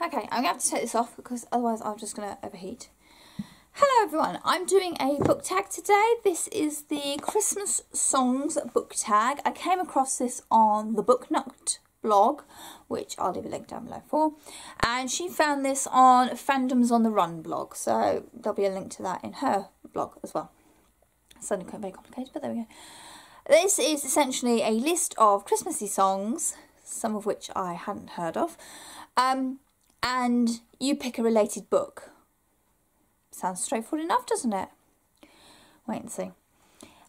Okay, I'm going to have to take this off because otherwise I'm just going to overheat. Hello everyone, I'm doing a book tag today. This is the Christmas Songs book tag. I came across this on the Book Nut blog, which I'll leave a link down below for. And she found this on Fandoms on the Run blog, so there'll be a link to that in her blog as well. It's suddenly quite very complicated, but there we go. This is essentially a list of Christmassy songs, some of which I hadn't heard of, and you pick a related book. Sounds straightforward enough, doesn't it? Wait and see.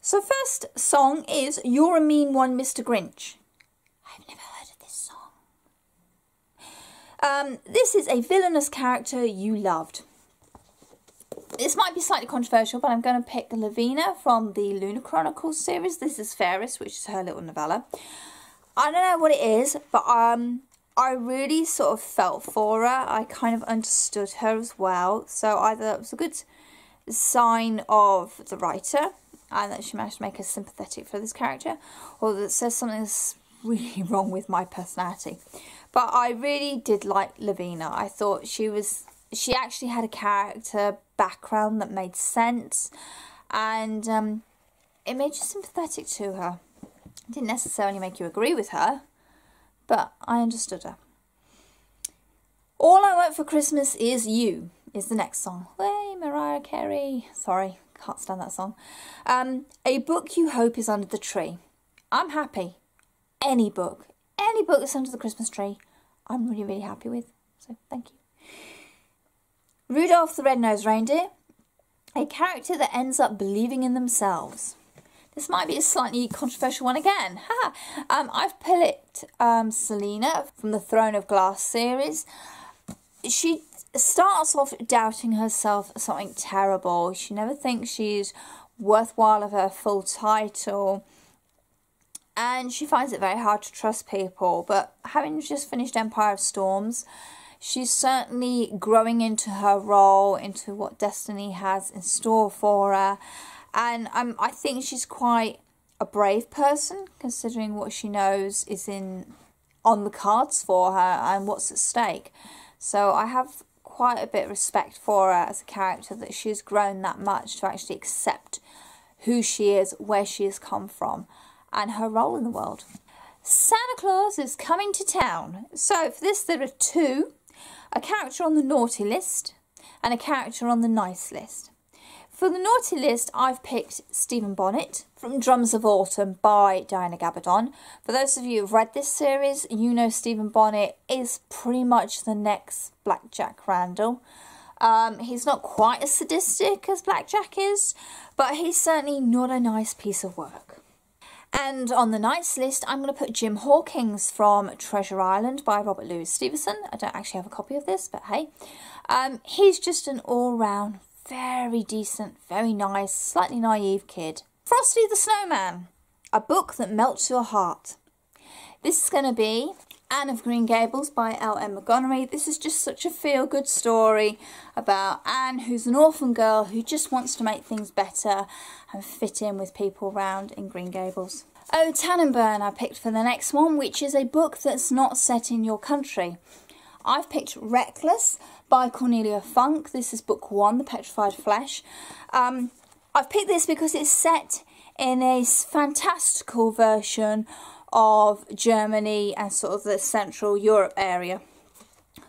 So first song is You're a Mean One, Mr. Grinch. I've never heard of this song. This is a villainous character you loved. This might be slightly controversial, but I'm going to pick Lavina from the Lunar Chronicles series. This is Ferris, which is her little novella. I don't know what it is, but I really sort of felt for her. I kind of understood her as well. So either it was a good sign of the writer and that she managed to make us sympathetic for this character, or that it says something that's really wrong with my personality. But I really did like Lavina. I thought she actually had a character background that made sense, and it made you sympathetic to her. It didn't necessarily make you agree with her, but I understood her. All I Want for Christmas Is You is the next song. Hey, Mariah Carey. Sorry, can't stand that song. A book you hope is under the tree. I'm happy. Any book that's under the Christmas tree, I'm really, really happy with. So, thank you. Rudolph the Red-Nosed Reindeer. A character that ends up believing in themselves. This might be a slightly controversial one again. I've picked Selena from the Throne of Glass series. She starts off doubting herself something terrible. She never thinks she's worthwhile of her full title. And she finds it very hard to trust people. But having just finished Empire of Storms, she's certainly growing into her role, into what destiny has in store for her. And I think she's quite a brave person, considering what she knows is on the cards for her and what's at stake. So I have quite a bit of respect for her as a character, that she's grown that much to actually accept who she is, where she has come from, and her role in the world. Santa Claus is Coming to Town. So for this there are two, a character on the naughty list and a character on the nice list. For the naughty list, I've picked Stephen Bonnet from Drums of Autumn by Diana Gabaldon. For those of you who've read this series, you know Stephen Bonnet is pretty much the next Black Jack Randall. He's not quite as sadistic as Black Jack is, but he's certainly not a nice piece of work. And on the nice list, I'm going to put Jim Hawkins from Treasure Island by Robert Louis Stevenson. I don't actually have a copy of this, but hey. He's just an all-round very decent, very nice, slightly naive kid. Frosty the Snowman, a book that melts your heart. This is going to be Anne of Green Gables by L.M. Montgomery. This is just such a feel-good story about Anne, who's an orphan girl who just wants to make things better and fit in with people around in Green Gables. Oh, Tannenbaum I picked for the next one, which is a book that's not set in your country. I've picked Reckless by Cornelia Funk. This is book 1, The Petrified Flesh. I've picked this because it's set in a fantastical version of Germany and sort of the Central Europe area.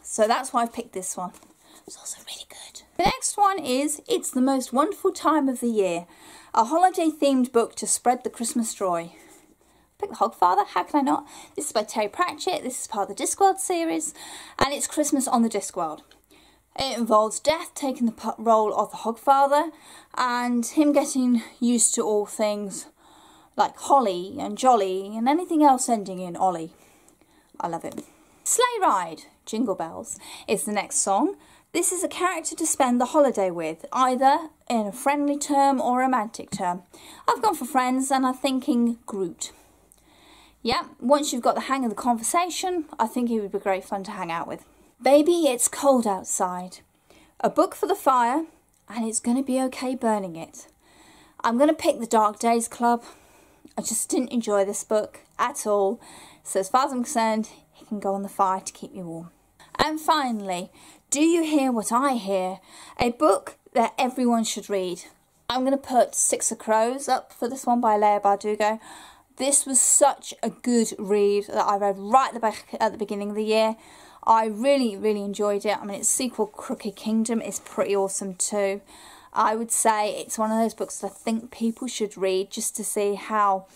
So that's why I've picked this one. It's also really good. The next one is It's the Most Wonderful Time of the Year, a holiday-themed book to spread the Christmas joy. Pick the Hogfather, how can I not? This is by Terry Pratchett, this is part of the Discworld series, and it's Christmas on the Discworld. It involves Death taking the role of the Hogfather, and him getting used to all things like holly and jolly, and anything else ending in ollie. I love it. Sleigh Ride, Jingle Bells, is the next song. This is a character to spend the holiday with, either in a friendly term or a romantic term. I've gone for friends, and I'm thinking Groot. Yeah, once you've got the hang of the conversation, I think he would be great fun to hang out with. Baby, It's Cold Outside. A book for the fire, and it's going to be okay burning it. I'm going to pick The Dark Days Club. I just didn't enjoy this book at all. So as far as I'm concerned, it can go on the fire to keep me warm. And finally, do you hear what I hear? A book that everyone should read. I'm going to put Six of Crows up for this one by Leigh Bardugo. This was such a good read that I read right at the beginning of the year. I really enjoyed it. I mean, its sequel, Crooked Kingdom, is pretty awesome too. I would say it's one of those books that I think people should read just to see how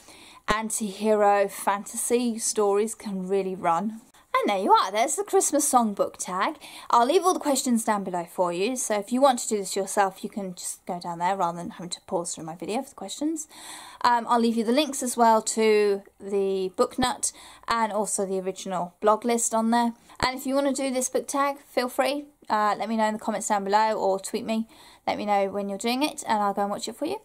anti-hero fantasy stories can really run. And there you are, there's the Christmas songbook tag. I'll leave all the questions down below for you, so if you want to do this yourself, you can just go down there rather than having to pause through my video for the questions. I'll leave you the links as well to the book nut and also the original blog list on there. And if you want to do this book tag, feel free. Let me know in the comments down below or tweet me. Let me know when you're doing it and I'll go and watch it for you.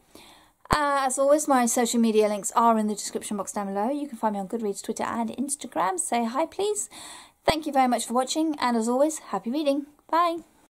As always, my social media links are in the description box down below. You can find me on Goodreads, Twitter and Instagram. Say hi please. Thank you very much for watching and as always, happy reading. Bye.